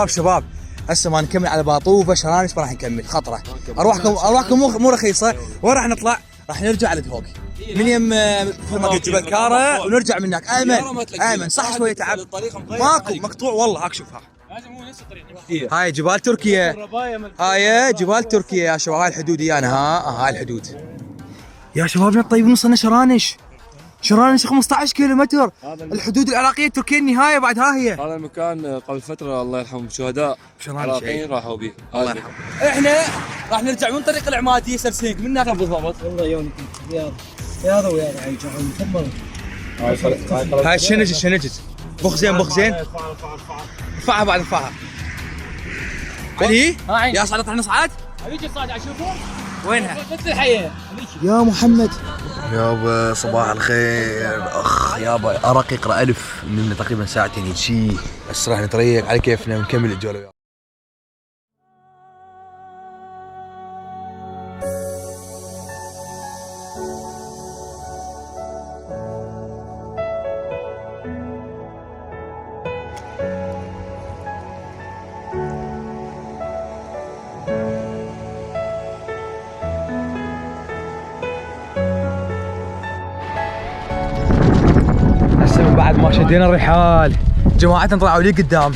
شباب هسه ما نكمل على باطوفه شرانش، ما راح نكمل خطره. ارواحكم مو رخيصه. وين راح نطلع؟ راح نرجع على دهوك من يم مثل جبل كاره ونرجع من هناك. ايمن صح شويه تعب ماكو مقطوع والله. هاك شوفها هاي جبال تركيا، هاي جبال تركيا يا شباب. هاي الحدود انا هاي الحدود يا شباب. طيب نوصلنا شرانش 15 كيلو متر. الحدود العراقيه التركيه النهايه بعد. ها هي هذا المكان قبل فتره الله يرحمهم شهداء عراقيين راحوا به. الله يرحمه. احنا راح نرجع من طريق العماديه سرسيق من هناك بالضبط. والله يومك رياض ويا عيش تفضل. هاي الشنجت بخزين ارفعها بعد ارفعها. بل هي يا صعدت راح نصعد. هذيك الصاعد اشوفه وينها؟ مثل الحياه يا محمد. يابا صباح الخير. اخ يابا ارق يقرا الف من تقريبا ساعتين شي. بس راح نتريق على كيفنا ونكمل الجوله. بعد ما شدينا الرحال جماعتنا طلعوا لي قدام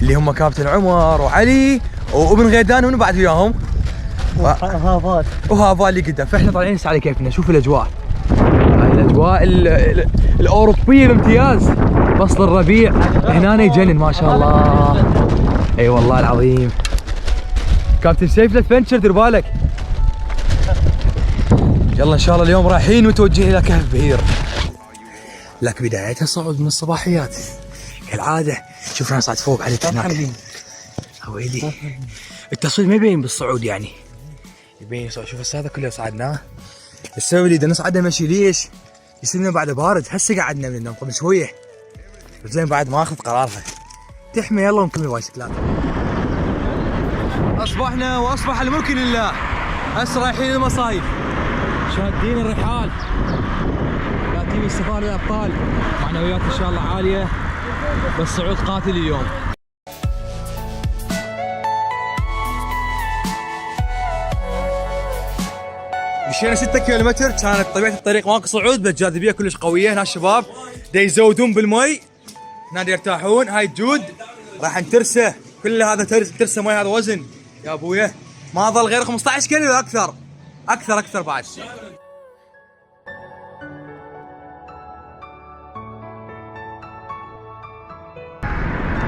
اللي هم كابتن عمر وعلي وابن غيدان ومن بعد وياهم وهافال اللي قدام. فاحنا طالعين على كيفنا. شوف الاجواء، هاي الاجواء الاوروبيه بامتياز. فصل الربيع هنا يجنن ما شاء الله. اي والله العظيم. كابتن سيف ادفنتشر دير بالك. يلا ان شاء الله اليوم رايحين متوجهين الى كهف بهير. لك بدايتها صعود من الصباحيات كالعاده. شوف انا صعد فوق عليك هناك ويلي. التصوير ما يبين بالصعود يعني، يبين صعود. شوف هسه هذا كله صعدناه. السبب اللي نصعده ماشي ليش؟ يصير لنا بعد بارد. هسه قعدنا من النوم قبل شويه زين بعد ما اخذ قرارها. تحمي يلا ونكمل بايسكلات. اصبحنا واصبح الملك لله. هسه رايحين المصايف شادين الرحال. تيم السفارة الأبطال معنويات إن شاء الله عالية بس صعود قاتل اليوم. مشينا 6 كيلومتر. كانت طبيعة الطريق ماكو صعود بس جاذبية كلش قوية. هنا الشباب دا يزودون بالمي هنا يرتاحون. هاي الجود راح نترسه كل هذا ترسه مي. هذا وزن يا ابويا ما ظل غير 15 كيلو أكثر بعد.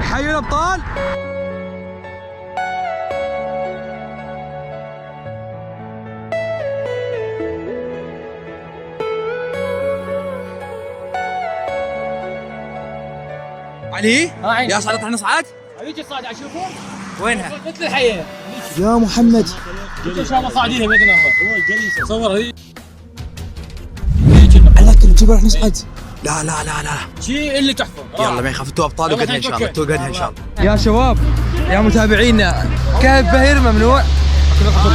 حي الابطال. علي يا صعدت راح نصعد. هذيك الصاعد اشوفه وينها؟ مثل الحياه يا محمد. ان شاء الله صاعدينها باذن الله. هو جليس صور هذيك عليك الجبل راح نصعد. لا شيء اللي تحفه. يلا ما يخاف. انتوا ابطال وقدها ان شاء الله. ان شاء الله يا شباب يا متابعينا. كهف بهير ممنوع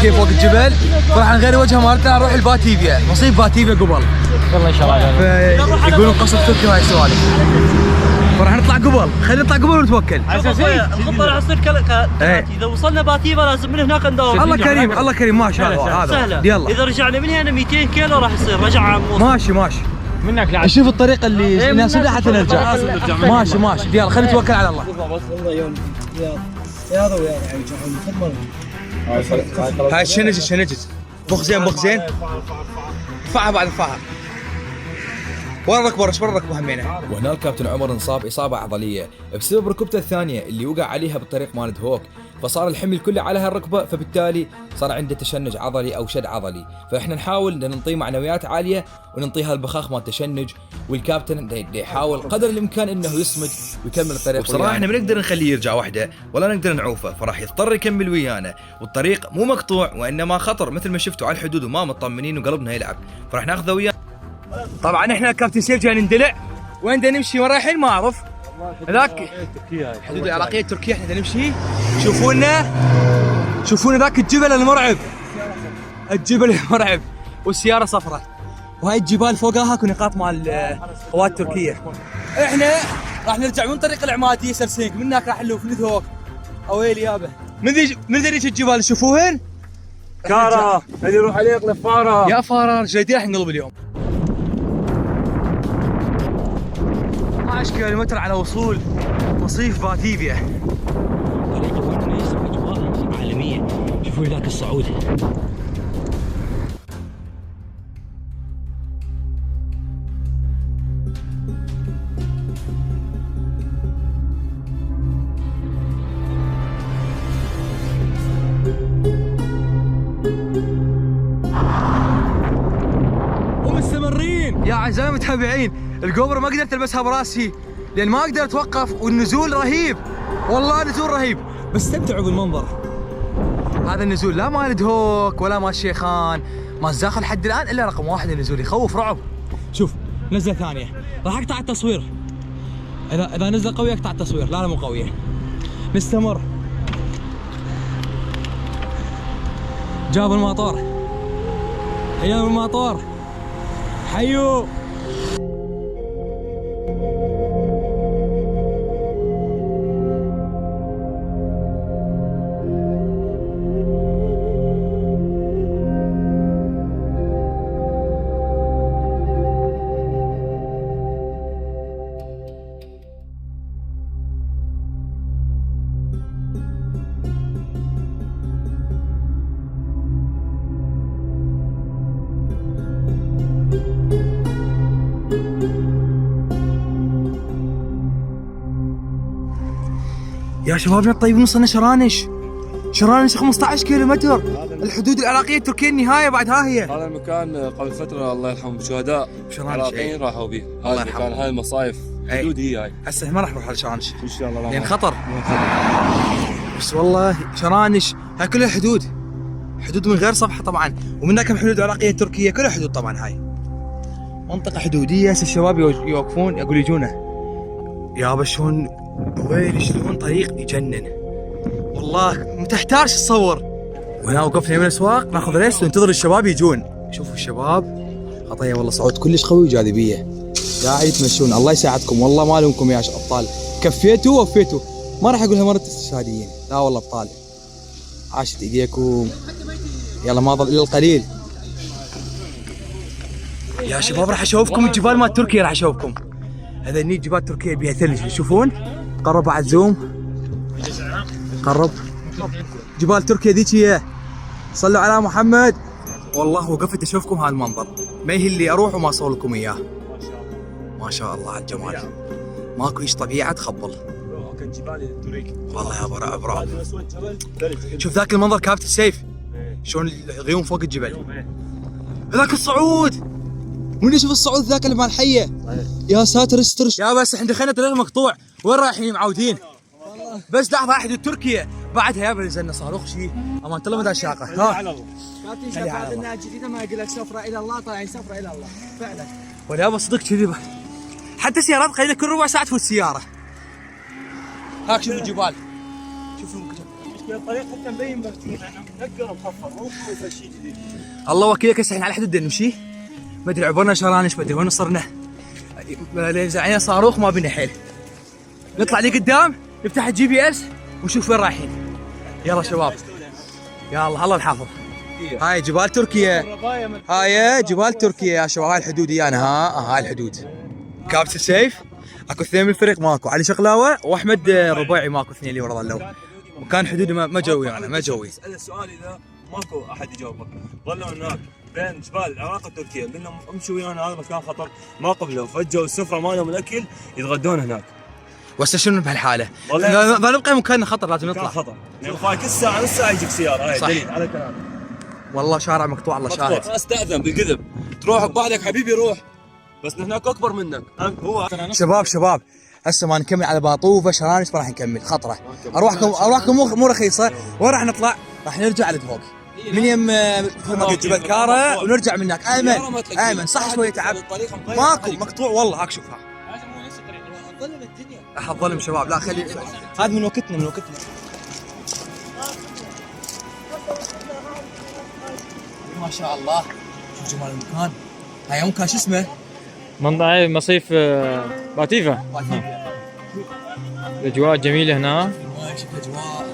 كيف فوق الجبل. فراح نغير وجهه مالتنا نروح الباتيفيا. نصيب باتيفيا قبل والله ان شاء الله. يقولون قصر تركيا وهاي السوالف. فراح نطلع قبل. خلينا نطلع قبل ونتوكل. الخطه راح تصير اذا وصلنا باتيفا لازم من هناك ندور. الله كريم ما شاء الله. هذا يلا اذا رجعنا من هنا 200 كيلو راح يصير رجعه ماشي منك لعب. نشوف الطريقه اللي يناسبنا حتى نرجع. ماشي يلا خلينا نتوكل على الله. والله يوم رياض ويا عيش تفضل. هاي الشنجت بخزين ارفعها بعد ارفعها. وين الركبه همينه. وهنا الكابتن عمر انصاب اصابه عضليه بسبب ركبته الثانيه اللي وقع عليها بالطريق مال دهوك. فصار الحمل كله على هالركبه فبالتالي صار عنده تشنج عضلي او شد عضلي. فاحنا نحاول نعطيه معنويات عاليه ونعطيها البخاخ مال التشنج. والكابتن يحاول قدر الامكان انه يصمد ويكمل الطريق. بصراحه احنا ما نقدر نخليه يرجع وحده ولا نقدر نعوفه. فراح يضطر يكمل ويانا. والطريق مو مقطوع وانما خطر مثل ما شفتوا على الحدود وما مطمنين وقلبنا يلعب. فراح ناخذه ويانا. طبعا احنا كابتن سيف جاي نندلع. وين بدنا نمشي وين رايحين ما اعرف. هذاك الحدود العراقيه التركيه. احنا بدنا نمشي. شوفونا ذاك الجبل المرعب. والسياره صفراء. وهاي الجبال فوقها اكو نقاط مال القوات التركيه. احنا راح نرجع من طريق العماديه سرسينك، من هناك راح نلوف ندهوك. اويلي يابا من ذي الجبال تشوفوهن؟ كارا اللي يروح عليه قلفاره. يا فارار جديد راح نقلب اليوم. 12 كيلومتر على وصول مصيف باتيفيا. طريقة متميزة بأجواء عالمية. شوفوا هناك الصعود. ومستمرين يا اعزائي المتابعين. الجوبر ما قدرت البسها براسي لان ما اقدر اتوقف، والنزول رهيب والله، نزول رهيب. بس استمتعوا بالمنظر. هذا النزول لا مال دهوك ولا مال شيخان، ما الزاخر لحد الان الا رقم واحد. النزول يخوف رعب. شوف نزله ثانيه راح اقطع التصوير. اذا نزله قويه اقطع التصوير. لا مو قويه. نستمر. جاب المطار. حيا المطار. حيو. يا شبابنا الطيبين وصلنا شرانش. شرانش 15 كيلومتر. الحدود العراقية التركية النهاية بعد ها هي. هذا المكان قبل فتره الله يرحمهم شهداء عراقيين راحوا به. هذا المكان هاي المصايف حدود هي هاي. هسه ما راح نروح على شرانش ان شاء الله لان خطر. بس والله شرانش هاي كلها حدود من غير صفحة طبعا، ومنها كم حدود عراقية تركية كلها حدود طبعا. هاي منطقة حدودية. هسه الشباب يوقفون يقول يجونا. يابا شلون ويلي شلون طريق يجنن والله، تحتاج تصور. وهنا وقفنا يمين الاسواق ناخذ ريست وننتظر الشباب يجون. شوفوا الشباب خطيه والله، صعود كلش قوي وجاذبيه. قاعد يتمشون. الله يساعدكم والله ما لومكم يا ابطال. كفيتوا ووفيتوا. ما راح اقولها مرة استشهاديين، لا والله ابطال. عاشت ايديكم. يلا ما ظل الا القليل. يا شباب راح اشوفكم الجبال مال تركيا. راح اشوفكم هذا النيل جبال تركيا بيها ثلج. تشوفون؟ قرب بعد زوم. قرب. جبال تركيا ذيك هي. صلوا على محمد. والله وقفت اشوفكم هذا المنظر، ما هي اللي اروح وما اصور لكم اياه. ما شاء الله على الجمال. ماكو ايش طبيعه تخبل. والله يا رعب رعب. شوف ذاك المنظر كابتن السيف شلون الغيوم فوق الجبل. ذاك الصعود. من يشوف الصعود ذاك اللي مع الحيه. يا ساتر استر. يا بس احنا دخلنا طريق مقطوع. وين رايحين معودين؟ بس لحظه حدود تركيا بعدها يابا نزلنا صاروخ شيء. امان الله مدى الشاقه. ها كابتن شباب لنا جديده ما يقول لك سفره الى الله، طالعين سفره الى الله فعلا. ولا صدق كذي. حتى سيارات قليله كل ربع ساعه تفوت سياره. هاك شوف الجبال. شوفوا الطريق حتى مبين منقر مخفض مو شيء جديد. الله وكيلك هسه احنا على حدود نمشي. ما ادري عبرنا شرانش، ما ادري وين صرنا. زعينا صاروخ ما بينا حيل. نطلع لي قدام نفتح الجي بي اس ونشوف وين رايحين. يلا شباب يلا الله الحافظ. هاي جبال تركيا. هاي جبال تركيا يا شباب. هاي الحدود ايانا. هاي الحدود. كابتن سيف اكو اثنين من الفريق ماكو. علي شقلاوه واحمد ربيعي ماكو. اثنين اللي ورا ظلوا. وكان حدود ما جوي انا ما جوي. اسال السؤال اذا ماكو احد يجاوبك. ظلوا هناك بين جبال العراق وتركيا، قلنا امشوا ويانا هذا مكان خطر، ما قبلوا فجوا السفره مالهم الاكل يتغدون هناك. وهسه شنو بهالحاله؟ ما نبقى مكاننا خطر، لازم نطلع. خطر يعني فايك الساعه نص ساعه يجيك سياره. هاي دليل على كلامك. والله شارع مقطوع الله شاهد. استاذن بالكذب تروح ببعدك حبيبي روح، بس هناك اكبر منك. هو شباب هسه ما نكمل على باطوفه شرانش ما راح نكمل. خطره. ارواحكم مو رخيصه. وين راح نطلع؟ راح نرجع على دهوك من يم جبل كاره ونرجع من هناك. ايمن صح شويه تعب. ماكو مقطوع والله. هاك شوفها. ظلم الدنيا. احد ظلم شباب. لا خلي هذا من وقتنا. ما شاء الله. شوف جمال المكان. هاي مكان شو اسمه؟ منطقة مصيف باتيفا. الاجواء جميله هنا. ما شوف اجواء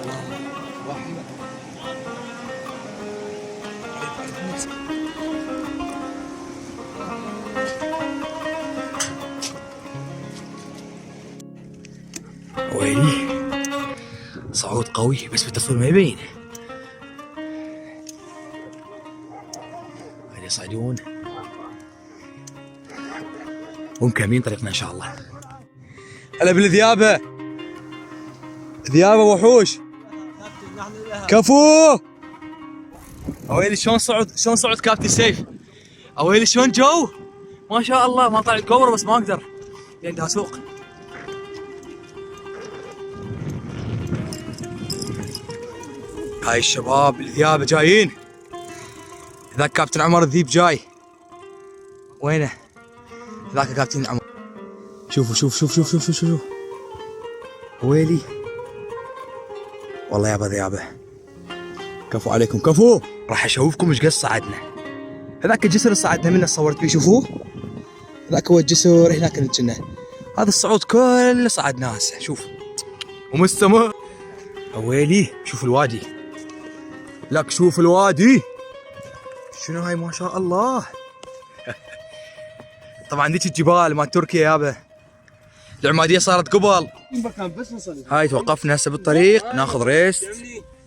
ويلي صعود قوي بس بالتصوير ما يبين. هذي يصعدون ومكملين طريقنا ان شاء الله. هلا بالذيابه، ذيابه وحوش كفو. اويلي شلون صعد كابتن سيف. اويلي شلون جو ما شاء الله. ما طلع الكوبر بس ما اقدر لان اسوق. هاي الشباب الذيابه جايين. ذاك كابتن عمر الذيب جاي. وينه؟ ذاك كابتن عمر. شوفوا شوف شوف شوف شوف شوف شوف ويلي والله يابا ذيابه. كفو عليكم كفو. راح اشوفكم ايش قد صعدنا. هذاك الجسر اللي صعدنا منه صورت فيه شوفوه. هذاك هو الجسر هناك اللي كنا. هذا الصعود كله صعدناه هسه شوف ومستمر. ويلي شوف الوادي. لك شوف الوادي شنو هاي ما شاء الله. طبعا ذيك الجبال مال تركيا يابا. العمادية صارت قبل. هاي توقفنا هسه بالطريق ناخذ ريست.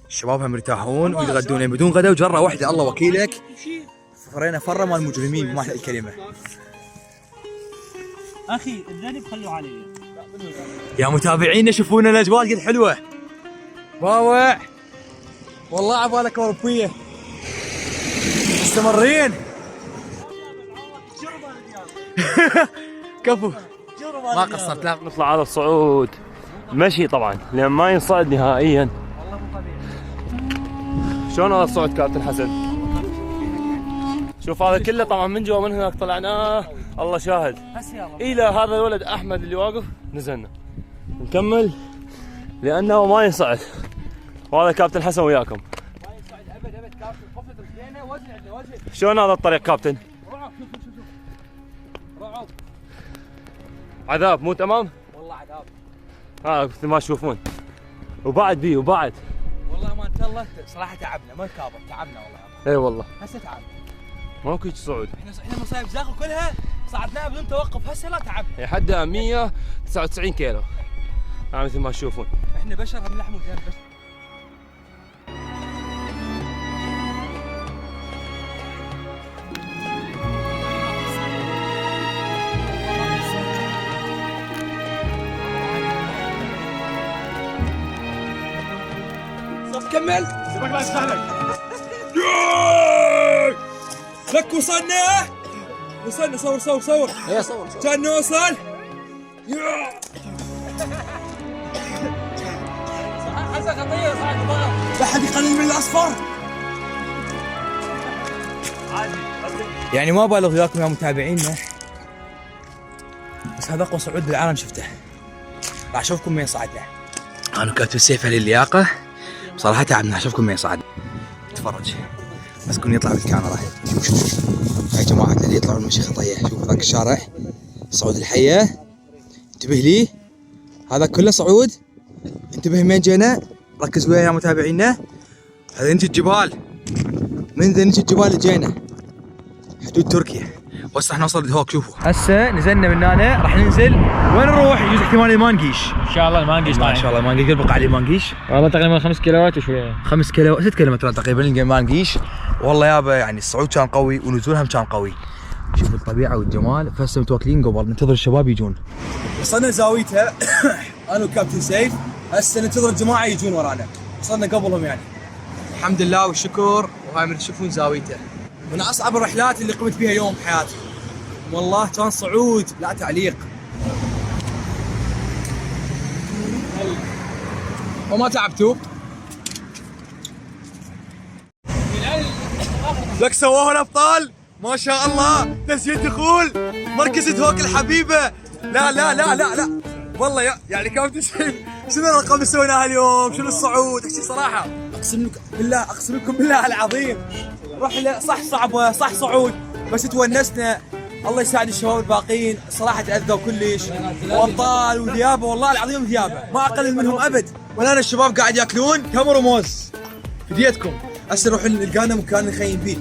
الشباب هم يرتاحون ويتغدون بدون غدا وجرة واحدة الله وكيلك. فرينا فرة مال المجرمين بمعنى الكلمة. اخي الذنب خلوه علي. يا متابعينا شوفونا الاجواء قد حلوة. واوع والله عبالك اوروبية. مستمرين. كفو ما قصرت. لا نطلع على الصعود مشي طبعا لان ما ينصعد نهائيا. شلون هذا الصعود كابتن حسن؟ شوف هذا كله طبعا من جوا من هناك طلعناه الله شاهد الى هذا الولد احمد اللي واقف نزلنا نكمل لانه ما ينصعد. وهذا كابتن حسن وياكم. ما ينصعد ابد ابد كابتن. خفت الخيانه وزن عندنا وزن. شلون هذا الطريق كابتن؟ رعب. شوف شوف شوف رعب. عذاب مو تمام؟ والله عذاب. مثل ما تشوفون. وبعد بيه وبعد. والله ما انت الله صراحه تعبنا ما كابر تعبنا والله. اي والله. هسه تعبنا. ماكو هيك صعود. احنا مصايب زاخو كلها صعدناها بدون توقف هسه لا تعبنا. هي حدها 199 كيلو. مثل ما تشوفون. احنا بشر من لحم ودم بس. كمل سيبك لا يستحلك. لك وصلنا صور ايه صور كان نوصل. حسن خطير صعد الضغط. لا حد يقلل من الاصفر. يعني ما بالغ وياكم يا متابعينا بس هذا اقوى صعود بالعالم شفته. راح اشوفكم وين صعدنا. انا كابتن سيف للياقه بصراحه تعبنا. اشوفكم وين صعدنا. تفرج بس كون يطلع بالكاميرا. شوف هاي جماعتنا اللي يطلعون المشي خطيه. شوف هذاك الشارع صعود الحيه. انتبه لي هذا كله صعود. انتبه من جينا. ركز وياي يا متابعينا. هذا نجي الجبال. من ذا نجي الجبال اللي جينا حدود تركيا. وهسه راح نوصل لهوك. شوفوا هسه نزلنا من هنا راح ننزل وين نروح؟ يجوز احتمال المانقيش. ان شاء الله المانقيش. ما شاء الله المانقيش قد بقى عليه مانقيش. والله تقريبا 5 كيلوات وشويه. 5 كيلو 6 كيلومترات تقريبا نلقى مانقيش. والله يابا يعني الصعود كان قوي ونزولهم كان قوي. شوفوا الطبيعه والجمال. فهسه متوكلين قبل ننتظر الشباب يجون. وصلنا زاويتها انا وكابتن سيف. هسه ننتظر الجماعه يجون ورانا. وصلنا قبلهم يعني الحمد لله والشكر. وهاي من تشوفون زاويته من اصعب الرحلات اللي قمت بها يوم بحياتي. والله كان صعود لا تعليق. وما تعبتوا؟ لك سووها الابطال ما شاء الله. تسجيل دخول مركز هوك الحبيبه. لا لا لا لا لا والله يعني كابتن سيف شنو الارقام اللي سويناها اليوم؟ شنو الصعود؟ احكي صراحه. اقسم لكم بالله العظيم رحله صح صعبه صح صعود بس تونسنا الله يساعد الشباب الباقيين، صراحه تاذوا كلش، وابطال وذيابه والله العظيم ذيابه، ما اقلل منهم ابد. ولا أنا الشباب قاعد ياكلون تمر وموز في ديتكم. هسه نروح لقانا مكان نخيم فيه.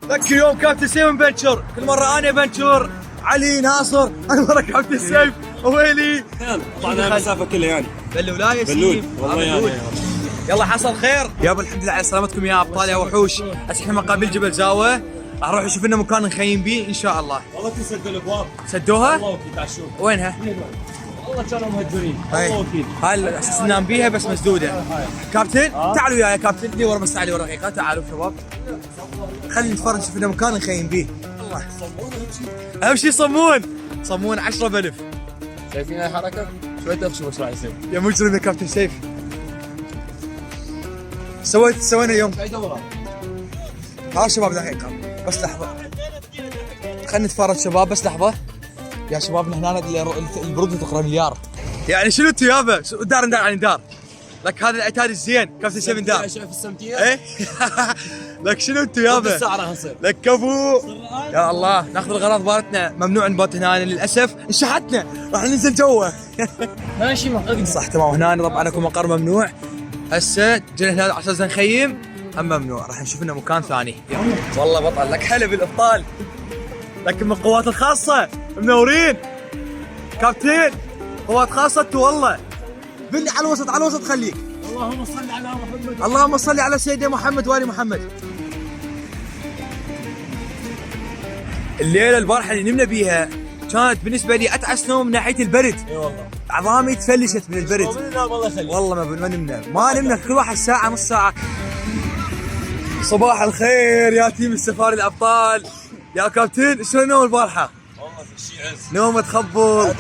ذكر يوم كابتن سيف بنشر، كل مره انا بنشر، علي ناصر، انا مره كابتن سيف ويلي طبعا المسافه كلها يعني بلول لا بلول والله يعني. يلا حصل خير يابا، الحمد لله على سلامتكم يا ابطال يا وحوش. هسه احنا مقابل جبل زاوه، راح نروح نشوف لنا مكان نخيم بيه ان شاء الله. والله تسدوا الابواب. سدوها؟ والله وكيل تعشوا. وينها؟ والله كانوا مهجرين. هاي والله وكيل. هاي الاساس ننام بيها بس مسدوده. كابتن تعالوا وياي يا كابتن، لي ورا بس تعالي ورا دقيقه، تعالوا شباب خلينا نتفرج نشوف لنا مكان نخيم بيه. الله اهم شيء صمون 10 بلف. شايفين هاي الحركه؟ شوي تخشوا وش راح يصير. يا مجرم يا كابتن سيف. سوينا يوم اي دوره. ها شباب دقيقة بس لحظة، خلينا نتفرج شباب بس لحظة. يا شبابنا هنا البرودة تقرا مليار. يعني شنو انتو يابا؟ دار عن دار. لك هذا العتاد الزين كابتن سيف دار. شايف السمتيه؟ ايه لك شنو انتو يابا؟ الساعه راح يصير. لك كفو يا الله. ناخذ الغراض مالتنا، ممنوع نبات هنا للاسف، انشحتنا راح ننزل جوا. ماشي معقد. صح تمام. هنا طبعا اكو مقر ممنوع. هسه جينا هنا على اساس نخيم، هم ممنوع، راح نشوف لنا مكان ثاني. والله بطل لك هلا بالابطال، لك من القوات الخاصه منورين كابتن، قوات خاصه انتو والله. بني على الوسط على الوسط خليك. اللهم صل على محمد. اللهم صل على سيدنا محمد وآل محمد. الليله البارحه اللي نمنا بيها كانت بالنسبه لي اتعس نوم من ناحيه البرد. اي والله عظامي تفلشت من البرد. الله يخليك. والله ما نمنا كل واحد ساعه نص ساعه. صباح الخير يا تيم السفاري الابطال يا كابتن، شلون نوم البارحه؟ والله في شيء عز. نوم تخبل.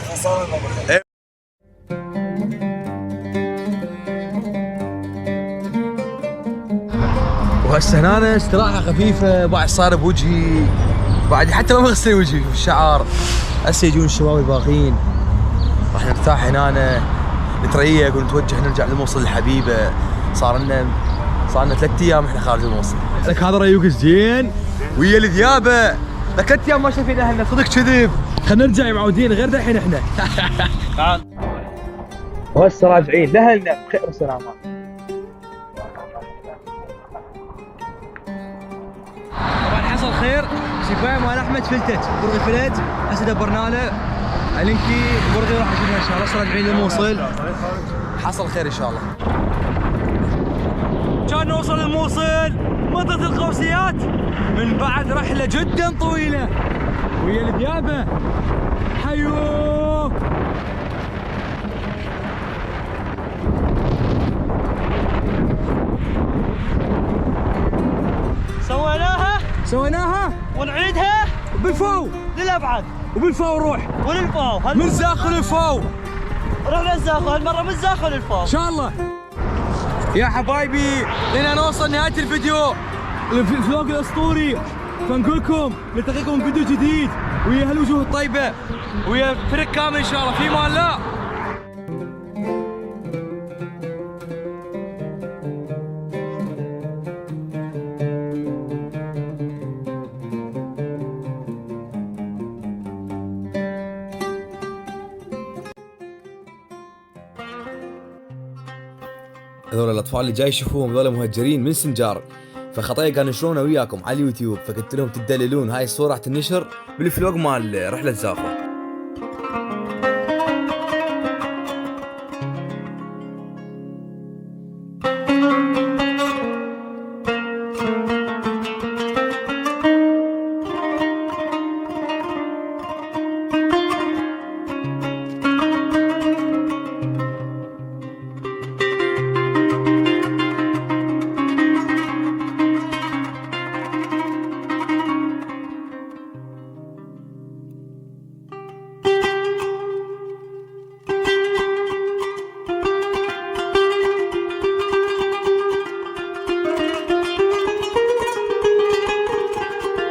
وهسه هنا استراحه خفيفه، بعد صار بوجهي بعد حتى ما مغسل وجهي في الشعر. هسه يجون الشباب الباقيين، راح نرتاح هنا نتريق ونتوجه نرجع للموصل الحبيبه. صار لنا 3 ايام احنا خارج الموصل. لك هذا ريوق زين ويا الذيابه، لك 3 ايام ما شايفين اهلنا، صدق كذب. خلينا نرجع معودين غير دحين احنا. تعال. وهسه راجعين لاهلنا بخير وسلامه. طبعا حصل خير، شفاية مال احمد فلتت، برغي فلت، هسه دبرنا له الينكي برغي راح نجيبها ان شاء الله. هسه راجعين للموصل، حصل خير ان شاء الله. كان نوصل الموصل منطقة القوسيات من بعد رحلة جدا طويلة ويا الذيابة. حيوك سويناها ونعيدها بالفو للابعد وبالفو نروح وللفو. من زاخل الفو. رحنا الزاخل هالمره من زاخل الفو ان شاء الله يا حبايبي. لنا نوصل نهاية الفيديو الفلوق الاسطوري، فنقولكم نلتقيكم فيديو جديد ويا هالوجوه الطيبة ويا فريق كامل ان شاء الله. في مان لا. هذول الاطفال اللي جاي يشوفوهم هذول مهجرين من سنجار، فخطيه قالوا نشرونه وياكم على اليوتيوب، فقلت لهم تدللون هاي الصوره راح تنشر بالفلوق مال رحله زاخو.